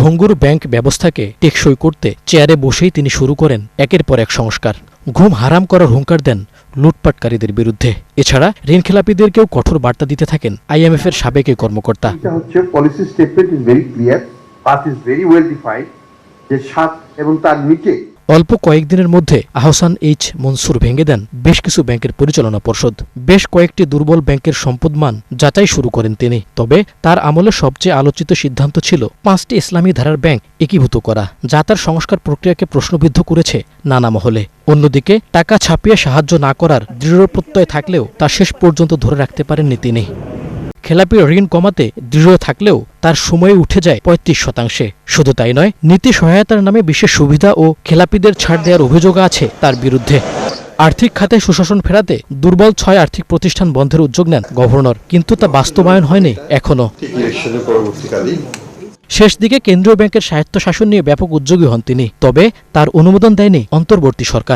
ভঙ্গুর ব্যাংক ব্যবস্থাকে টেকসই করতে চেয়ারে বসেই তিনি শুরু করেন একের পর এক সংস্কার। ঘুম হারাম করার হুঙ্কার দেন লুটপাটকারীদের বিরুদ্ধে। এছাড়া ঋণখেলাপিদেরকেও কঠোর বার্তা দিতে থাকেন IMF এর সাবেক এই কর্মকর্তা। Policy statement is very clear, path is very well defined, যে 7 এবং তার নিচে। অল্প কয়েকদিনের মধ্যে আহসান এইচ মনসুর ভেঙে দেন বেশ কিছু ব্যাংকের পরিচালনা পর্ষদ। বেশ কয়েকটি দুর্বল ব্যাংকের সম্পদমান যাচাই শুরু করেন তিনি। তবে তার আমলে সবচেয়ে আলোচিত সিদ্ধান্ত ছিল 5টি ইসলামী ধারার ব্যাংক একীভূত করা, যা তার সংস্কার প্রক্রিয়াকে প্রশ্নবিদ্ধ করেছে নানা মহলে। অন্যদিকে টাকা ছাপিয়ে সাহায্য না করার দৃঢ় প্রত্যয় থাকলেও তা শেষ পর্যন্ত ধরে রাখতে পারেননি তিনি। খেলাপি ঋণ কমাতে দৃঢ় থাকলেও তার সময়ে উঠে যায় 35%। শুধু তাই নয়, নীতি সহায়তার নামে বিশেষ সুবিধা ও খেলাপিদের ছাড় দেওয়ার অভিযোগ আছে তার বিরুদ্ধে। আর্থিক খাতে সুশাসন ফেরাতে দুর্বল 6 আর্থিক প্রতিষ্ঠান বন্ধের উদ্যোগ নেন গভর্নর, কিন্তু তা বাস্তবায়ন হয়নি এখনো। শেষ দিকে কেন্দ্রীয় ব্যাংকের স্বায়ত্তশাসন নিয়ে ব্যাপক উদ্যোগী হন তিনি, তবে তার অনুমোদন দেয়নি অন্তর্বর্তী সরকার।